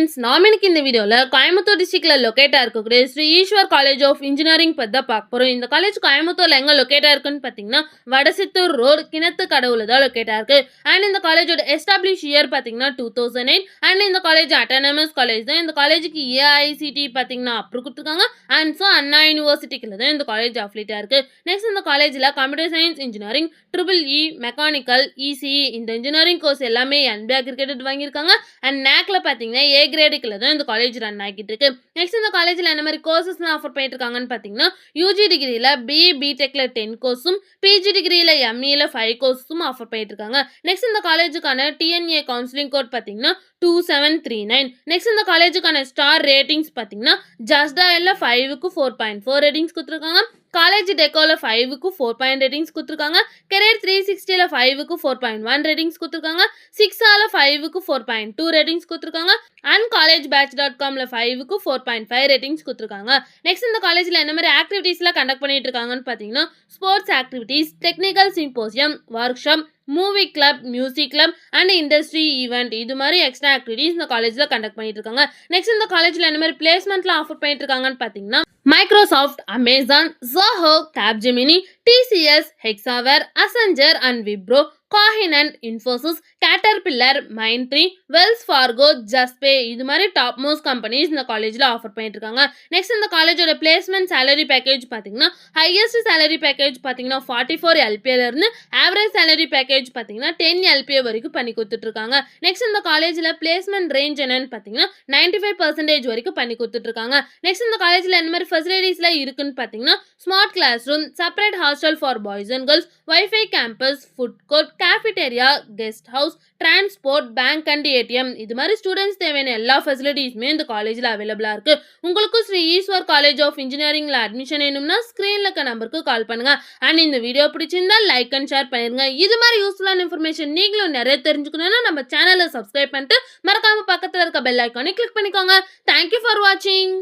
Friends, நாம இன்னைக்கு இந்த வீடியோல கோயம்புத்தூர் டிஸ்ட்ரிக்ட்ல லொகேட்டா இருக்கக்கூடிய Shri Ishwar college of engineering பத்தி தான் பார்க்க போறோம். இந்த காலேஜ் கோயம்புத்தூர்ல எங்க லொகேட்டா இருக்குன்னு பாத்தீங்கன்னா வடசித்தூர் ரோடு கிணத்து கடவுல தான் லொகேட்டா இருக்கு. அண்ட் இந்த காலேஜோட எஸ்டாப்ளிஷ் இயர் பாத்தீங்கன்னா 2008. அண்ட் இந்த காலேஜ் அட்டானமஸ் காலேஜ் தான். இந்த காலேஜுக்கு ஏஐசிடி பாத்தீங்கன்னா அப்ரூவ் கொடுத்துருக்காங்க. அண்ட் ஸோ அண்ணா யூனிவர்சிட்டிக்குள்ள தான் இந்த காலேஜ் அஃபிலியேட்டா இருக்கு. நெக்ஸ்ட் இந்த காலேஜ்ல computer science engineering, EEE, mechanical, ECE இந்த இன்ஜினியரிங் கோர்ஸ் எல்லாமே NBA கிரெடிட் வாங்கியிருக்காங்க. அண்ட் நேக்ல பாத்தீங்கன்னா ஏ கிரேடுக்குள்ள தான் இந்த காலேஜ் ரன் ஆகிட்டு இருக்கு. நெக்ஸ்ட் இந்த காலேஜ்ல என்ன மாதிரி கோர்சஸ்லாம் ஆஃபர் பண்ணிட்டு இருக்காங்கன்னு பாத்தீங்கன்னா யூஜி டிகிரியில பிஇ பிடெக்ல 10 கோர்ஸும், பிஜி டிகிரியில எம்இல 5 கோர்ஸும் ஆஃபர் பண்ணிட்டு இருக்காங்க. நெக்ஸ்ட் இந்த காலேஜுக்கான டிஎன்ஏ கவுன்சிலிங் கோட் பாத்தீங்கன்னா 2739. நெக்ஸ்ட் இந்த காலேஜுக்கான ஸ்டார் ரேட்டிங்ஸ் பாத்தீங்கன்னா ஜஸ்ட் டயல்ல 5க்கு 4.4 ரேட்டிங்ஸ் கொடுத்துருக்காங்க. காலேஜ் டெக்கோல 5க்கு 4 ரேட்டிங்ஸ் கொடுத்துருக்காங்க. கெரியர் 360ல 5க்கு 4.1 ரேட்டிங்ஸ் கொடுத்துருக்காங்க. 6ஆல 5க்கு 4.2 ரேட்டிங்ஸ் கொடுத்துருக்காங்க. அண்ட் காலேஜ் பேட்ச்.comல 5க்கு 4.5 ரேட்டிங்ஸ் கொடுத்துருக்காங்க. நெக்ஸ்ட் இந்த காலேஜ்ல என்ன மாதிரி ஆக்டிவிட்டீஸ்லாம் கண்டக்ட் பண்ணிட்டு இருக்காங்கன்னு பாத்தீங்கன்னா sports activities, technical symposium, work shop, movie club, music club and industry event இது மாதிரி எக்ஸ்ட்ரா ஆக்டிவிட்டீஸ் இந்த காலேஜ்ல கண்டக்ட் பண்ணிட்டு இருக்காங்க. நெக்ஸ்ட் இந்த காலேஜ்ல என்ன மாதிரி பிளேஸ்மெண்ட்லாம் ஆஃபர் பண்ணிட்டு இருக்காங்கன்னு பாத்தீங்கன்னா Microsoft, Amazon, Zoho, Capgemini, TCS, Hexaware, Accenture and Wipro, Cognizant, Infosys, Caterpillar, Mindtree, Wells Fargo, Justpay இது மாதிரி டாப் மோஸ்ட் கம்பெனிஸ் இந்த காலேஜ்ல ஆஃபர் பண்ணிட்டு இருக்காங்க. நெக்ஸ்ட் இந்த காலேஜோட பிளேஸ்மெண்ட் சேலரி பேக்கேஜ் பாத்தீங்கன்னா ஹையஸ்ட் சேலரி பேக்கேஜ் பாத்தீங்கன்னா 44 LPA இருந்து ஆவரேஜ் சேலரி பேக்கேஜ் பாத்தீங்கன்னா 10 LPA வரைக்கும் பண்ணி கொடுத்துட்டு இருக்காங்க. நெக்ஸ்ட் இந்த காலேஜ்ல பிளேஸ்மெண்ட் ரேஞ்ச் என்னன்னு பாத்தீங்கன்னா 95% வரைக்கும் பண்ணி கொடுத்துட்டு இருக்காங்க. நெக்ஸ்ட் இந்த காலேஜ்ல என்ன மாதிரி ஃபெசிலிட்டிஸ்லாம் இருக்குன்னு பாத்தீங்கன்னா smart class room, separate hostel for boys and girls, wifi campus, food court, cafeteria, guest house, transport, bank and ATM இது மாதிரி ஸ்டூடெண்ட்ஸ் தேவையான எல்லா ஃபெசிலிட்டிஸுமே இந்த காலேஜில் அவைலபிளாக இருக்கு. உங்களுக்கும் ஸ்ரீ ஈஸ்வர் காலேஜ் ஆஃப் இன்ஜினியரிங்ல அட்மிஷன் வேணும்னா ஸ்க்ரீனில் இருக்க நம்பருக்கு கால் பண்ணுங்க. அண்ட் இந்த வீடியோ பிடிச்சிருந்தா லைக் அண்ட் ஷேர் பண்ணிருங்க. இது மாதிரி யூஸ்ஃபுல்லான இன்ஃபர்மேஷன் நீங்களும் நிறைய தெரிஞ்சுக்கணும்னா நம்ம சேனலை சப்ஸ்கிரைப் பண்ணிட்டு மறக்காம பக்கத்தில் இருக்க பெல் ஐக்கானை கிளிக் பண்ணிக்கோங்க. தேங்க்யூ ஃபார் வாட்சிங்.